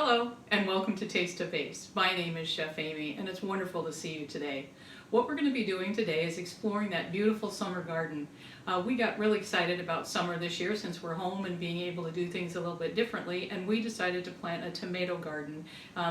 Hello and welcome to Taste to Face. My name is Chef Amy and it's wonderful to see you today. What we're going to be doing today is exploring that beautiful summer garden. We got really excited about summer this year since we're home and being able to do things a little bit differently, and we decided to plant a tomato garden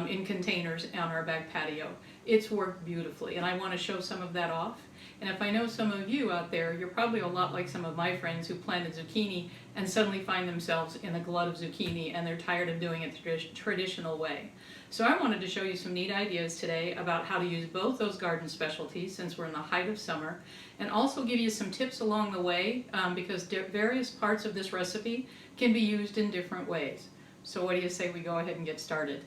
in containers on our back patio. It's worked beautifully and I want to show some of that off. And if I know some of you out there, you're probably a lot like some of my friends who planted zucchini and suddenly find themselves in a glut of zucchini and they're tired of doing it the traditional way. So I wanted to show you some neat ideas today about how to use both those garden specialties since we're in the height of summer, and also give you some tips along the way because various parts of this recipe can be used in different ways. So what do you say we go ahead and get started?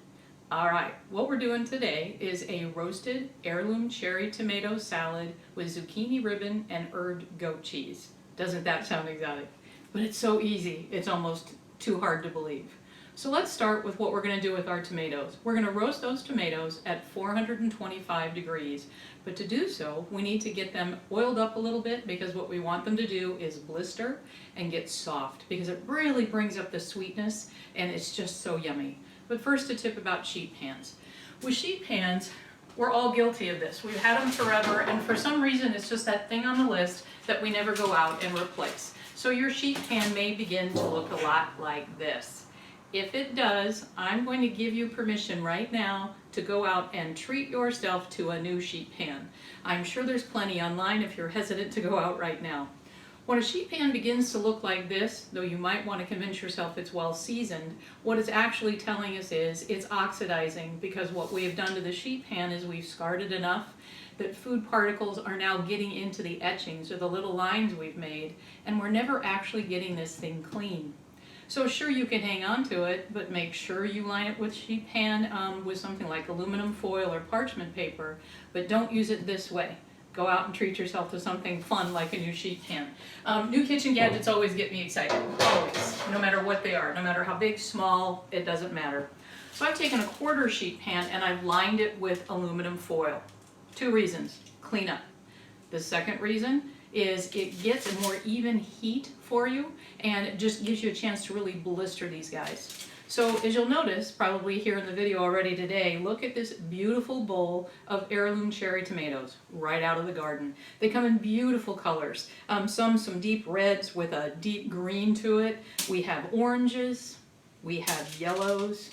Alright, what we're doing today is a roasted heirloom cherry tomato salad with zucchini ribbon and herbed goat cheese. Doesn't that sound exotic? But it's so easy, it's almost too hard to believe. So let's start with what we're going to do with our tomatoes. We're going to roast those tomatoes at 425 degrees, but to do so we need to get them oiled up a little bit because what we want them to do is blister and get soft because it really brings up the sweetness and it's just so yummy. But first, a tip about sheet pans. With sheet pans, we're all guilty of this. We've had them forever, and for some reason it's just that thing on the list that we never go out and replace. So your sheet pan may begin to look a lot like this. If it does, I'm going to give you permission right now to go out and treat yourself to a new sheet pan. I'm sure there's plenty online if you're hesitant to go out right now. When a sheet pan begins to look like this, though you might want to convince yourself it's well seasoned, what it's actually telling us is it's oxidizing, because what we have done to the sheet pan is we've scarred it enough that food particles are now getting into the etchings or the little lines we've made, and we're never actually getting this thing clean. So sure, you can hang on to it, but make sure you line it with sheet pan with something like aluminum foil or parchment paper, but don't use it this way. Go out and treat yourself to something fun like a new sheet pan. New kitchen gadgets always get me excited, always, no matter what they are, no matter how big, small, it doesn't matter. So I've taken a quarter sheet pan and I've lined it with aluminum foil. Two reasons: clean up. The second reason is it gets a more even heat for you and it just gives you a chance to really blister these guys. So as you'll notice, probably here in the video already today, look at this beautiful bowl of heirloom cherry tomatoes right out of the garden. They come in beautiful colors. Some deep reds with a deep green to it. We have oranges, we have yellows,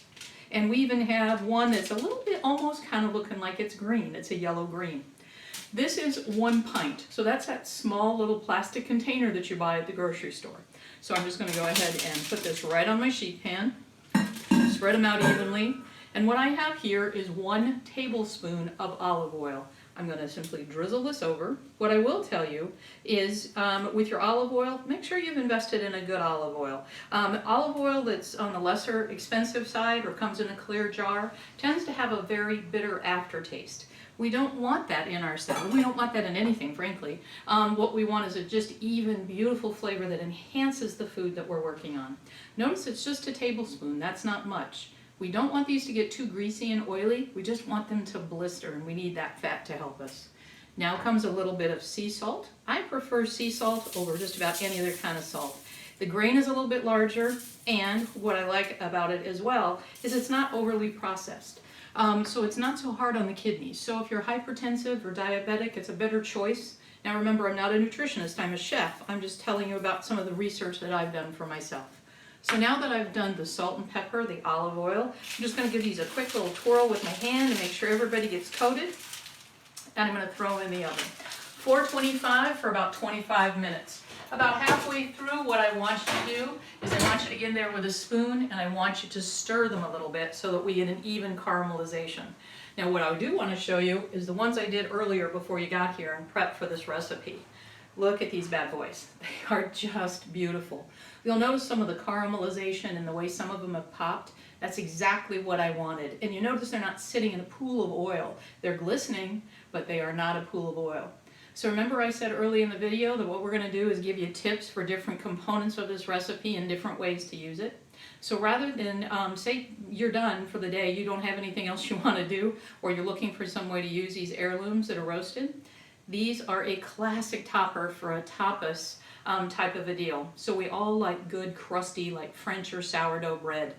and we even have one that's a little bit almost kind of looking like it's green. It's a yellow green. This is 1 pint, so that's that small little plastic container that you buy at the grocery store. So I'm just going to go ahead and put this right on my sheet pan. Spread them out evenly, and what I have here is 1 tablespoon of olive oil. I'm going to simply drizzle this over. What I will tell you is with your olive oil, make sure you've invested in a good olive oil. Olive oil that's on the lesser expensive side or comes in a clear jar tends to have a very bitter aftertaste. We don't want that in our salad. We don't want that in anything, frankly. What we want is a just even, beautiful flavor that enhances the food that we're working on. Notice it's just a tablespoon. That's not much. We don't want these to get too greasy and oily. We just want them to blister, and we need that fat to help us. Now comes a little bit of sea salt. I prefer sea salt over just about any other kind of salt. The grain is a little bit larger, and what I like about it as well is it's not overly processed. So it's not so hard on the kidneys. So if you're hypertensive or diabetic, it's a better choice. Now remember, I'm not a nutritionist, I'm a chef. I'm just telling you about some of the research that I've done for myself. So now that I've done the salt and pepper, the olive oil, I'm just going to give these a quick little twirl with my hand to make sure everybody gets coated. And I'm going to throw them in the oven. 425 for about 25 minutes. About halfway through, what I want you to do is I want you to get in there with a spoon and I want you to stir them a little bit so that we get an even caramelization. Now what I do want to show you is the ones I did earlier before you got here and prep for this recipe. Look at these bad boys. They are just beautiful. You'll notice some of the caramelization and the way some of them have popped. That's exactly what I wanted. And you notice they're not sitting in a pool of oil. They're glistening, but they are not a pool of oil. So remember I said early in the video that what we're going to do is give you tips for different components of this recipe and different ways to use it. So rather than say you're done for the day, you don't have anything else you want to do, or you're looking for some way to use these heirlooms that are roasted, these are a classic topper for a tapas type of a deal. So we all like good crusty like French or sourdough bread.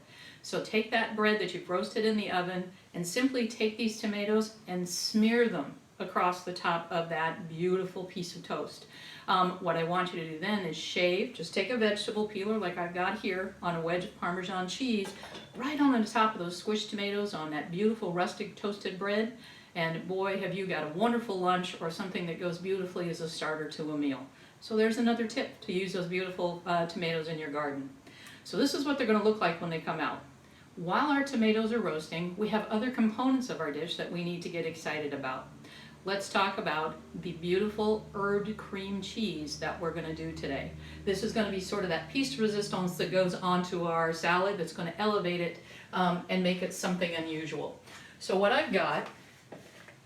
So take that bread that you've roasted in the oven and simply take these tomatoes and smear them across the top of that beautiful piece of toast. What I want you to do then is shave, just take a vegetable peeler like I've got here on a wedge of Parmesan cheese, right on the top of those squished tomatoes on that beautiful rustic toasted bread. And boy, have you got a wonderful lunch or something that goes beautifully as a starter to a meal. So there's another tip to use those beautiful tomatoes in your garden. So this is what they're going to look like when they come out. While our tomatoes are roasting, we have other components of our dish that we need to get excited about. Let's talk about the beautiful herbed cream cheese that we're going to do today. This is going to be sort of that piece de resistance that goes onto our salad that's going to elevate it and make it something unusual. So what I've got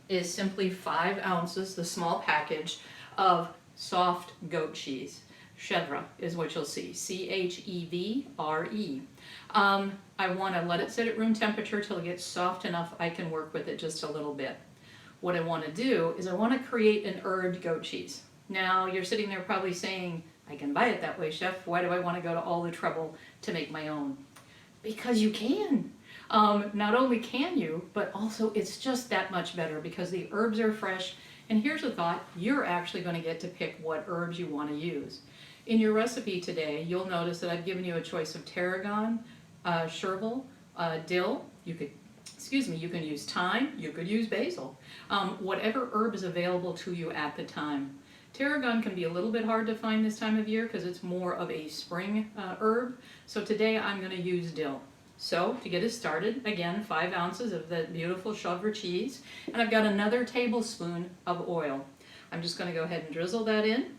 is simply 5 ounces, the small package, of soft goat cheese. Chèvre is what you'll see, C-H-E-V-R-E. I want to let it sit at room temperature till it gets soft enough I can work with it just a little bit. What I want to do is I want to create an herbed goat cheese. Now you're sitting there probably saying, I can buy it that way, chef. Why do I want to go to all the trouble to make my own? Because you can. Not only can you, but also it's just that much better because the herbs are fresh. And here's a thought, you're actually going to get to pick what herbs you want to use. In your recipe today, you'll notice that I've given you a choice of tarragon, chervil, dill. You can use thyme, you could use basil. Whatever herb is available to you at the time. Tarragon can be a little bit hard to find this time of year because it's more of a spring herb. So today I'm going to use dill. So to get us started, again, 5 ounces of the beautiful Chèvre cheese, and I've got another tablespoon of oil. I'm just going to go ahead and drizzle that in.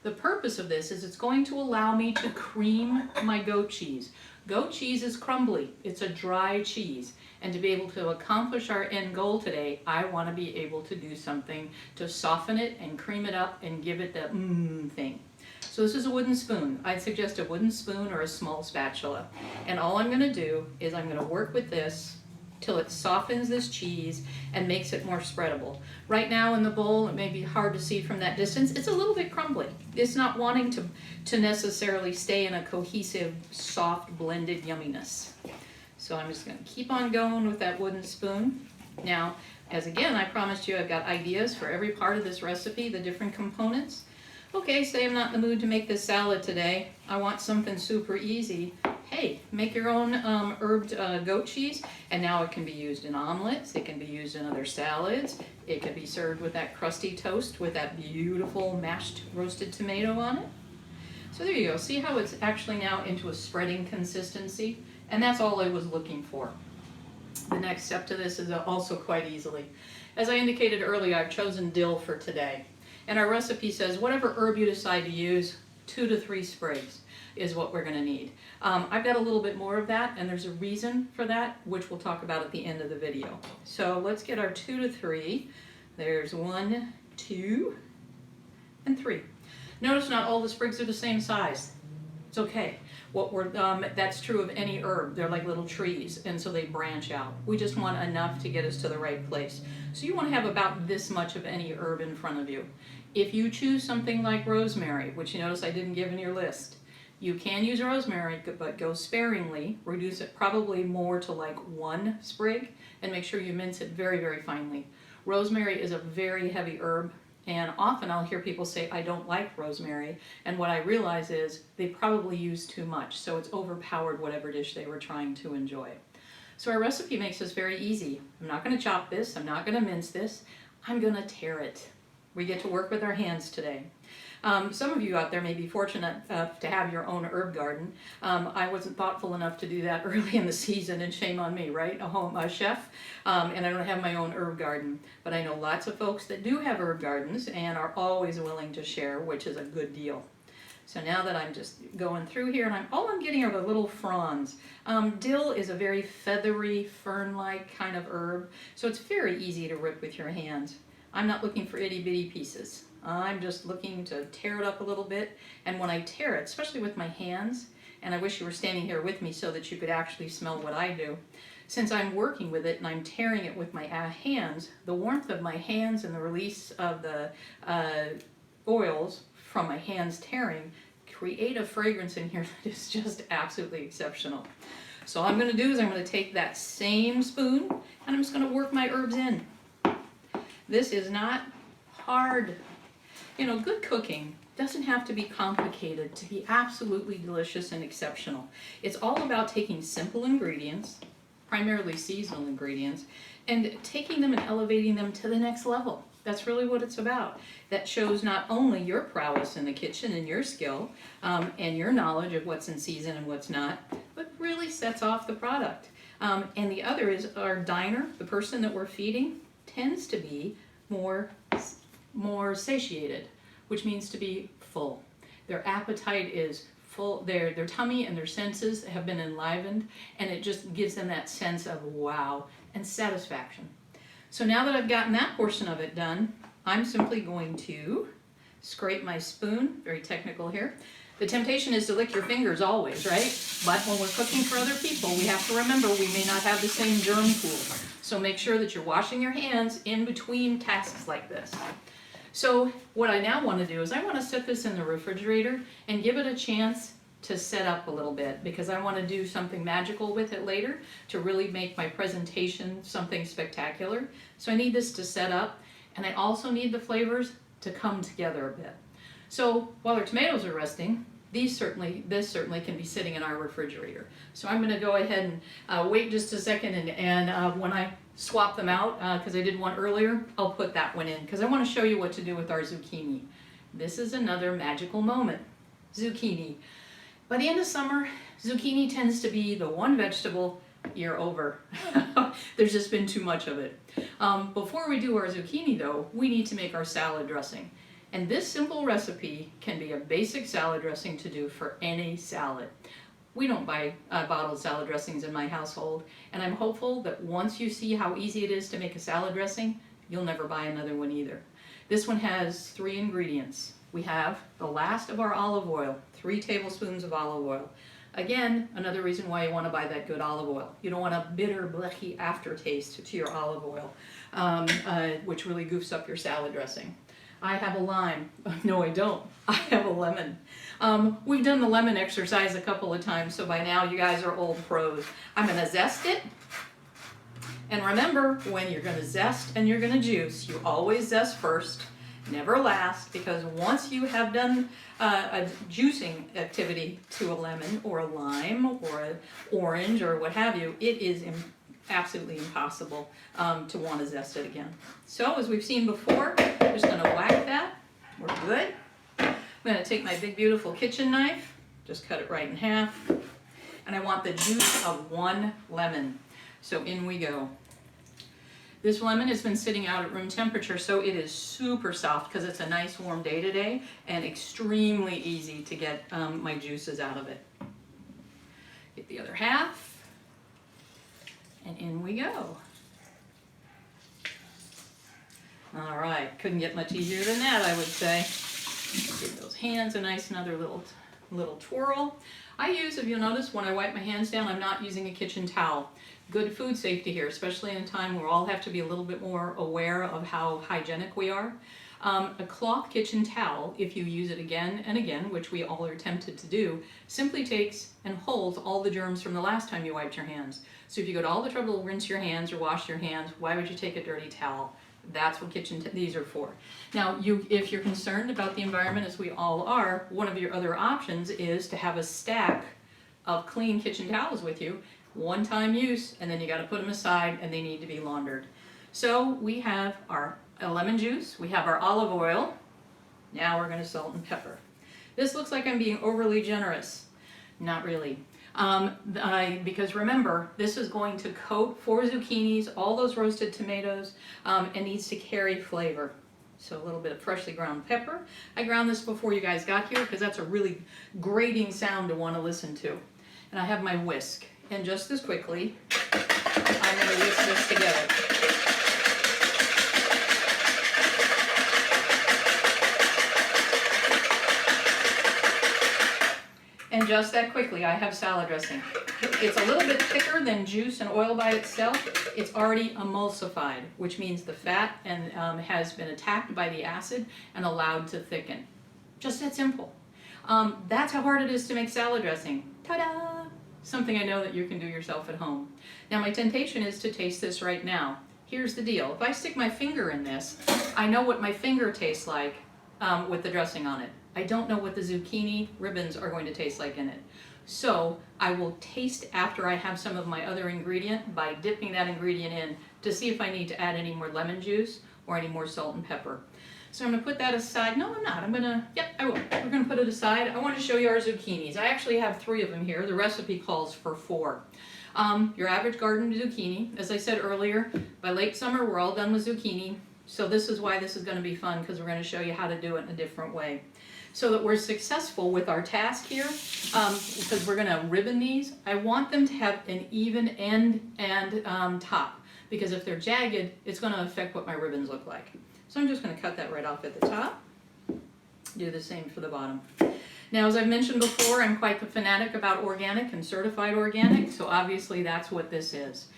The purpose of this is it's going to allow me to cream my goat cheese. Goat cheese is crumbly. It's a dry cheese. And to be able to accomplish our end goal today, I want to be able to do something to soften it and cream it up and give it the thing. So this is a wooden spoon. I'd suggest a wooden spoon or a small spatula. And all I'm going to do is I'm going to work with this till it softens this cheese and makes it more spreadable. Right now in the bowl, it may be hard to see from that distance, it's a little bit crumbly. It's not wanting to necessarily stay in a cohesive, soft, blended yumminess. So I'm just going to keep on going with that wooden spoon. Now, as again, I promised you I've got ideas for every part of this recipe, the different components. Okay, say I'm not in the mood to make this salad today. I want something super easy. Hey, make your own herbed goat cheese, and now it can be used in omelets, it can be used in other salads, it can be served with that crusty toast with that beautiful mashed roasted tomato on it. So there you go, see how it's actually now into a spreading consistency? And that's all I was looking for. The next step to this is also quite easily. As I indicated earlier, I've chosen dill for today. And our recipe says whatever herb you decide to use, 2 to 3 sprigs is what we're going to need. I've got a little bit more of that, and there's a reason for that, which we'll talk about at the end of the video. So let's get our 2 to 3. There's 1, 2, and 3. Notice not all the sprigs are the same size. It's okay. That's true of any herb. They're like little trees, and so they branch out. We just want enough to get us to the right place. So you want to have about this much of any herb in front of you. If you choose something like rosemary, which you notice I didn't give in your list, you can use rosemary, but go sparingly. Reduce it probably more to like 1 sprig, and make sure you mince it very, very finely. Rosemary is a very heavy herb. And often I'll hear people say, I don't like rosemary. And what I realize is they probably use too much. So it's overpowered whatever dish they were trying to enjoy. So our recipe makes this very easy. I'm not going to chop this. I'm not going to mince this. I'm going to tear it. We get to work with our hands today. Some of you out there may be fortunate to have your own herb garden. I wasn't thoughtful enough to do that early in the season, and shame on me, right? A chef, and I don't have my own herb garden. But I know lots of folks that do have herb gardens and are always willing to share, which is a good deal. So now that I'm just going through here, and all I'm getting are the little fronds. Dill is a very feathery, fern-like kind of herb, so it's very easy to rip with your hands. I'm not looking for itty-bitty pieces. I'm just looking to tear it up a little bit, and when I tear it, especially with my hands, and I wish you were standing here with me so that you could actually smell what I do. Since I'm working with it and I'm tearing it with my hands, the warmth of my hands and the release of the oils from my hands tearing create a fragrance in here that is just absolutely exceptional. So all I'm going to do is I'm going to take that same spoon and I'm just going to work my herbs in. This is not hard. You know, good cooking doesn't have to be complicated to be absolutely delicious and exceptional. It's all about taking simple ingredients, primarily seasonal ingredients, and taking them and elevating them to the next level. That's really what it's about. That shows not only your prowess in the kitchen and your skill and your knowledge of what's in season and what's not, but really sets off the product. And the other is our diner, the person that we're feeding, tends to be more satiated, which means to be full. Their appetite is full, their tummy and their senses have been enlivened, and it just gives them that sense of wow and satisfaction. So now that I've gotten that portion of it done, I'm simply going to scrape my spoon, very technical here. The temptation is to lick your fingers always, right? But when we're cooking for other people, we have to remember we may not have the same germ pool. So make sure that you're washing your hands in between tasks like this. So what I now want to do is I want to set this in the refrigerator and give it a chance to set up a little bit, because I want to do something magical with it later to really make my presentation something spectacular. So I need this to set up, and I also need the flavors to come together a bit. So while our tomatoes are resting, this certainly can be sitting in our refrigerator. So I'm going to go ahead and wait just a second, and when I swap them out, because I did one earlier, I'll put that one in, because I want to show you what to do with our zucchini. This is another magical moment. Zucchini. By the end of summer, zucchini tends to be the one vegetable you're over. There's just been too much of it. Before we do our zucchini though, we need to make our salad dressing. And this simple recipe can be a basic salad dressing to do for any salad. We don't buy bottled salad dressings in my household, and I'm hopeful that once you see how easy it is to make a salad dressing, you'll never buy another one either. This one has 3 ingredients. We have the last of our olive oil, 3 tablespoons of olive oil. Again, another reason why you want to buy that good olive oil. You don't want a bitter, blechy aftertaste to your olive oil, which really goofs up your salad dressing. I have a lime. No, I don't. I have a lemon. We've done the lemon exercise a couple of times, so by now you guys are old pros. I'm going to zest it. And remember, when you're going to zest and you're going to juice, you always zest first, never last, because once you have done a juicing activity to a lemon or a lime or an orange or what have you, it is absolutely impossible to want to zest it again. So as we've seen before, I'm just going to whack that. We're good. I'm going to take my big beautiful kitchen knife, just cut it right in half, and I want the juice of 1 lemon. So in we go. This lemon has been sitting out at room temperature, so it is super soft because it's a nice warm day today, and extremely easy to get my juices out of it. Get the other half, and in we go. All right, couldn't get much easier than that, I would say. Give those hands a nice another little twirl. I use, if you'll notice, when I wipe my hands down, I'm not using a kitchen towel. Good food safety here, especially in a time where we all have to be a little bit more aware of how hygienic we are. A cloth kitchen towel, if you use it again and again, which we all are tempted to do, simply takes and holds all the germs from the last time you wiped your hands. So if you go to all the trouble to rinse your hands or wash your hands, why would you take a dirty towel? That's what these are for. Now, if you're concerned about the environment, as we all are, one of your other options is to have a stack of clean kitchen towels with you, one-time use, and then you got to put them aside and they need to be laundered. So we have our lemon juice, we have our olive oil. Now we're going to salt and pepper. This looks like I'm being overly generous. Not really. Because remember, this is going to coat 4 zucchinis, all those roasted tomatoes, and needs to carry flavor. So a little bit of freshly ground pepper. I ground this before you guys got here because that's a really grating sound to want to listen to. And I have my whisk. And just as quickly, I'm going to whisk this together. And just that quickly, I have salad dressing. It's a little bit thicker than juice and oil by itself. It's already emulsified, which means the fat has been attacked by the acid and allowed to thicken. Just that simple. That's how hard it is to make salad dressing. Ta-da! something I know that you can do yourself at home. Now my temptation is to taste this right now. Here's the deal. If I stick my finger in this, I know what my finger tastes like with the dressing on it. I don't know what the zucchini ribbons are going to taste like in it. So I will taste after I have some of my other ingredient by dipping that ingredient in to see if I need to add any more lemon juice or any more salt and pepper. So I'm going to put that aside. No, I'm not. I will. We're going to put it aside. I want to show you our zucchinis. I actually have 3 of them here. The recipe calls for 4. Your average garden zucchini. As I said earlier, by late summer we're all done with zucchini. So this is why this is going to be fun, because we're going to show you how to do it in a different way. So that we're successful with our task here, because we're going to ribbon these, I want them to have an even end and top, because if they're jagged, it's going to affect what my ribbons look like. So I'm just going to cut that right off at the top. Do the same for the bottom. Now, as I've mentioned before, I'm quite the fanatic about organic and certified organic, so obviously that's what this is.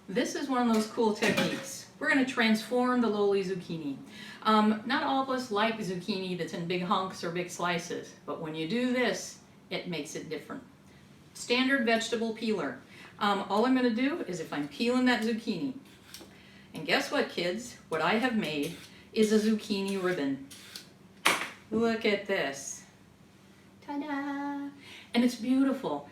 This is one of those cool techniques. We're going to transform the lowly zucchini. Not all of us like zucchini that's in big hunks or big slices, but when you do this, it makes it different. Standard vegetable peeler. All I'm going to do is if I'm peeling that zucchini, and guess what, kids? What I have made is a zucchini ribbon. Look at this. Ta-da! And it's beautiful.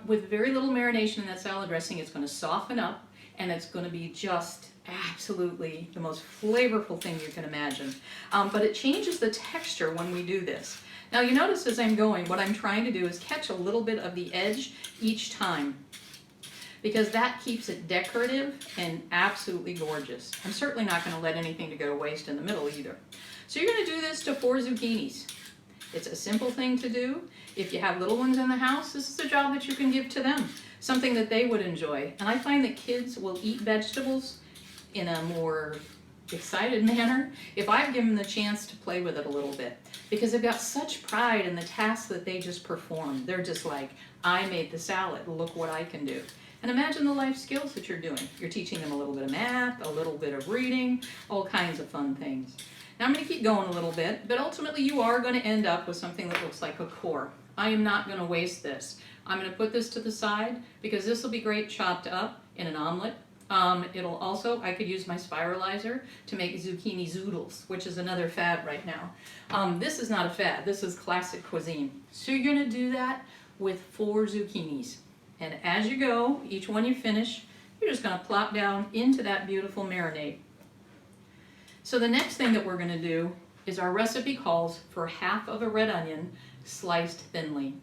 With very little marination in that salad dressing, it's going to soften up, and it's going to be just absolutely the most flavorful thing you can imagine. But it changes the texture when we do this. Now you notice as I'm going, what I'm trying to do is catch a little bit of the edge each time, because that keeps it decorative and absolutely gorgeous. I'm certainly not going to let anything to go to waste in the middle either. So you're going to do this to 4 zucchinis. It's a simple thing to do. If you have little ones in the house, this is a job that you can give to them, something that they would enjoy. And I find that kids will eat vegetables in a more excited manner if I've given them the chance to play with it a little bit, because they've got such pride in the tasks that they just perform. They're just like, I made the salad, look what I can do. And imagine the life skills that you're doing. You're teaching them a little bit of math, a little bit of reading, all kinds of fun things. Now I'm going to keep going a little bit, but ultimately you are going to end up with something that looks like a core. I am not going to waste this. I'm going to put this to the side because this will be great chopped up in an omelet. It'll also, I could use my spiralizer to make zucchini zoodles, which is another fad right now. This is not a fad, this is classic cuisine. So you're going to do that with 4 zucchinis. And as you go, each one you finish, you're just going to plop down into that beautiful marinade. So the next thing that we're going to do is our recipe calls for half of a red onion sliced thinly.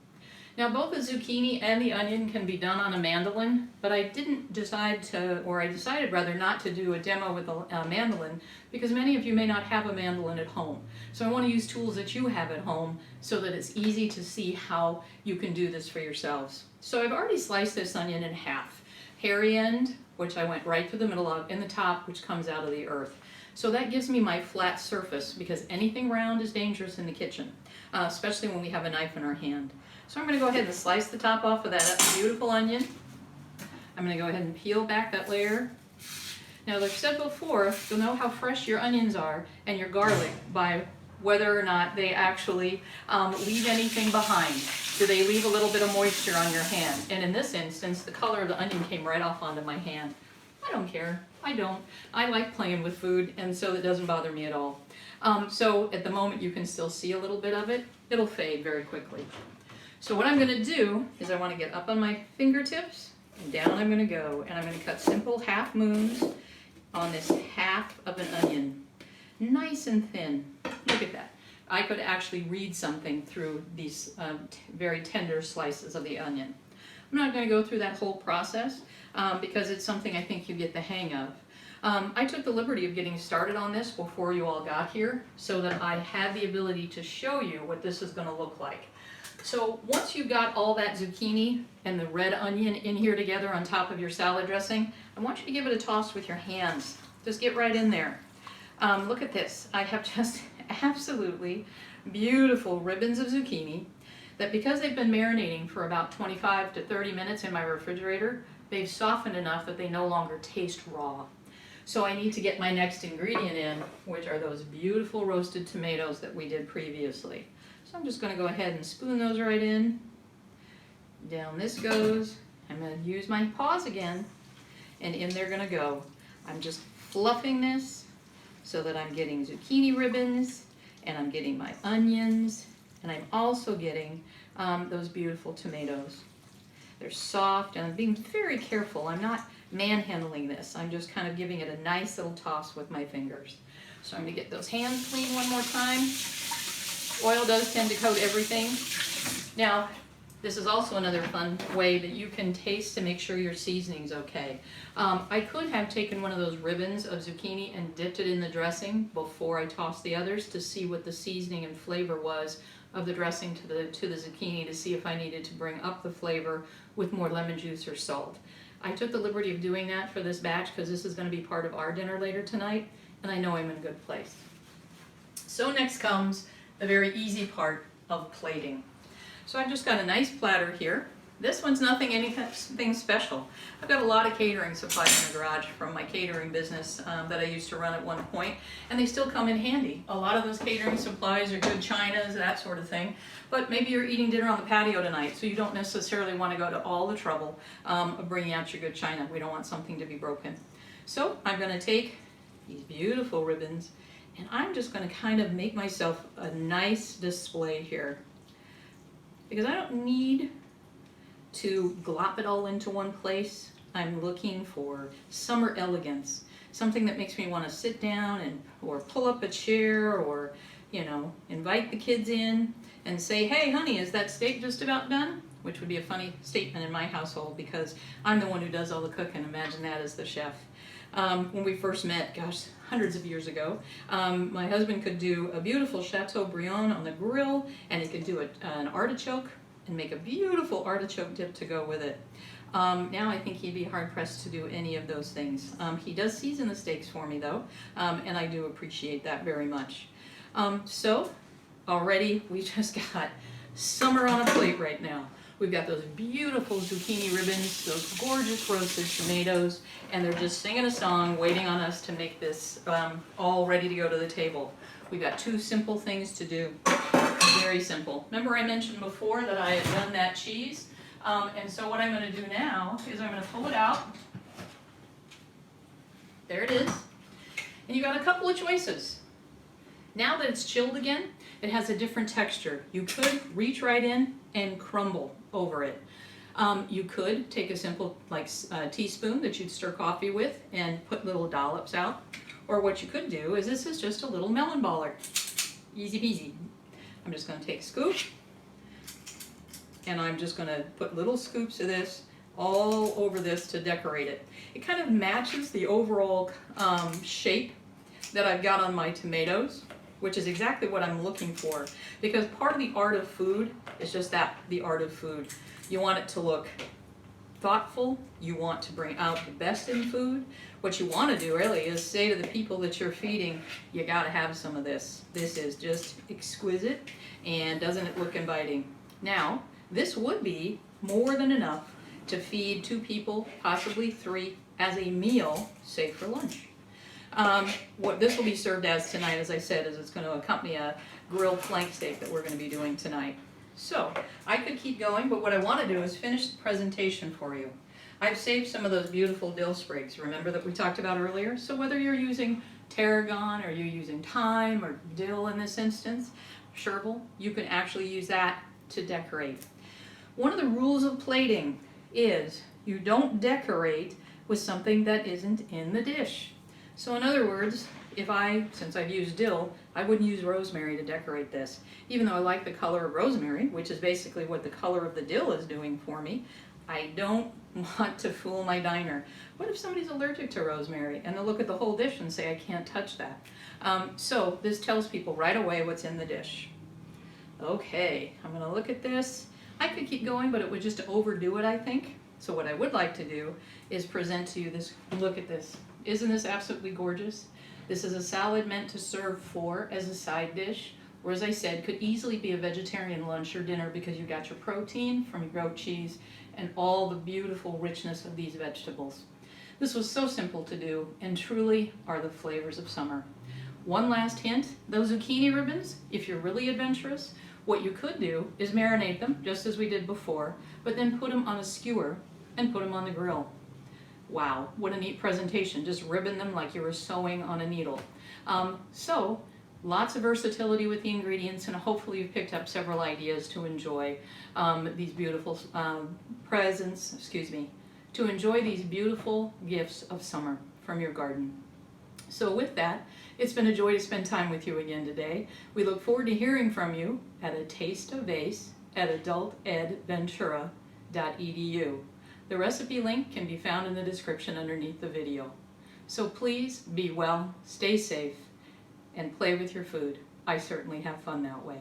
Now both the zucchini and the onion can be done on a mandolin, but I decided rather not to do a demo with a mandolin because many of you may not have a mandolin at home. So I want to use tools that you have at home so that it's easy to see how you can do this for yourselves. So I've already sliced this onion in half. Hairy end, which I went right to the middle of, and the top, which comes out of the earth. So that gives me my flat surface because anything round is dangerous in the kitchen, especially when we have a knife in our hand. So I'm going to go ahead and slice the top off of that beautiful onion. I'm going to go ahead and peel back that layer. Now, like I've said before, you'll know how fresh your onions are and your garlic by whether or not they actually leave anything behind. Do they leave a little bit of moisture on your hand? And in this instance, the color of the onion came right off onto my hand. I don't care. I don't. I like playing with food, and so it doesn't bother me at all. So at the moment, you can still see a little bit of it. It'll fade very quickly. So what I'm going to do is I want to get up on my fingertips, and down I'm going to go, and I'm going to cut simple half moons on this half of an onion. Nice and thin. Look at that. I could actually read something through these very tender slices of the onion. I'm not going to go through that whole process because it's something I think you get the hang of. I took the liberty of getting started on this before you all got here so that I had the ability to show you what this is going to look like. So once you've got all that zucchini and the red onion in here together on top of your salad dressing, I want you to give it a toss with your hands. Just get right in there. Look at this. I have just absolutely beautiful ribbons of zucchini that because they've been marinating for about 25 to 30 minutes in my refrigerator, they've softened enough that they no longer taste raw. So I need to get my next ingredient in, which are those beautiful roasted tomatoes that we did previously. So I'm just going to go ahead and spoon those right in. Down this goes. I'm going to use my paws again, and in they're going to go. I'm just fluffing this so that I'm getting zucchini ribbons, and I'm getting my onions, and I'm also getting those beautiful tomatoes. They're soft, and I'm being very careful. I'm not manhandling this. I'm just kind of giving it a nice little toss with my fingers. So I'm going to get those hands clean one more time. Oil does tend to coat everything. Now, this is also another fun way that you can taste to make sure your seasoning's okay. I could have taken one of those ribbons of zucchini and dipped it in the dressing before I tossed the others to see what the seasoning and flavor was of the dressing to the zucchini, to see if I needed to bring up the flavor with more lemon juice or salt. I took the liberty of doing that for this batch because this is going to be part of our dinner later tonight, and I know I'm in a good place. So next comes the very easy part of plating. So I've just got a nice platter here. This one's anything special. I've got a lot of catering supplies in the garage from my catering business that I used to run at one point, and they still come in handy. A lot of those catering supplies are good chinas, that sort of thing, but maybe you're eating dinner on the patio tonight, so you don't necessarily want to go to all the trouble of bringing out your good china. We don't want something to be broken. So I'm going to take these beautiful ribbons, and I'm just going to kind of make myself a nice display here, because I don't need to glop it all into one place. I'm looking for summer elegance, something that makes me want to sit down or pull up a chair, or invite the kids in and say, hey honey, is that steak just about done? Which would be a funny statement in my household because I'm the one who does all the cooking. Imagine that as the chef. When we first met, gosh, hundreds of years ago, my husband could do a beautiful Chateaubriand on the grill, and he could do an artichoke and make a beautiful artichoke dip to go with it. Now I think he'd be hard-pressed to do any of those things. He does season the steaks for me though, and I do appreciate that very much. So already we just got summer on a plate right now. We've got those beautiful zucchini ribbons, those gorgeous roasted tomatoes, and they're just singing a song waiting on us to make this all ready to go to the table. We've got two simple things to do. Very simple. Remember I mentioned before that I had done that cheese? And so what I'm going to do now is I'm going to pull it out. There it is. And you got a couple of choices. Now that it's chilled again, it has a different texture. You could reach right in and crumble over it. You could take a simple teaspoon that you'd stir coffee with and put little dollops out. Or what you could do is this is just a little melon baller. Easy peasy. I'm just going to take a scoop, and I'm just going to put little scoops of this all over this to decorate it. It kind of matches the overall shape that I've got on my tomatoes, which is exactly what I'm looking for, because part of the art of food is just that, the art of food. You want it to look thoughtful. You want to bring out the best in food. What you want to do really is say to the people that you're feeding, you got to have some of this. This is just exquisite, and doesn't it look inviting? Now, this would be more than enough to feed 2 people, possibly 3, as a meal, say for lunch. What this will be served as tonight, as I said, is it's going to accompany a grilled flank steak that we're going to be doing tonight. So, I could keep going, but what I want to do is finish the presentation for you. I've saved some of those beautiful dill sprigs, remember, that we talked about earlier? So whether you're using tarragon, or you're using thyme, or dill in this instance, chervil, you can actually use that to decorate. One of the rules of plating is you don't decorate with something that isn't in the dish. So in other words, since I've used dill, I wouldn't use rosemary to decorate this. Even though I like the color of rosemary, which is basically what the color of the dill is doing for me, I don't want to fool my diner. What if somebody's allergic to rosemary and they'll look at the whole dish and say, I can't touch that? So this tells people right away what's in the dish. Okay, I'm going to look at this. I could keep going, but it would just overdo it, I think. So what I would like to do is present to you this. Look at this. Isn't this absolutely gorgeous? This is a salad meant to serve as a side dish, or as I said, could easily be a vegetarian lunch or dinner because you got your protein from your goat cheese and all the beautiful richness of these vegetables. This was so simple to do and truly are the flavors of summer. One last hint, those zucchini ribbons, if you're really adventurous, What you could do is marinate them, just as we did before, but then put them on a skewer and put them on the grill. Wow, what a neat presentation, just ribbon them like you were sewing on a needle. So, lots of versatility with the ingredients, and hopefully you've picked up several ideas to enjoy these beautiful to enjoy these beautiful gifts of summer from your garden. So with that, it's been a joy to spend time with you again today. We look forward to hearing from you at a taste of vase at adultedventura.edu. The recipe link can be found in the description underneath the video. So please be well, stay safe, and play with your food. I certainly have fun that way.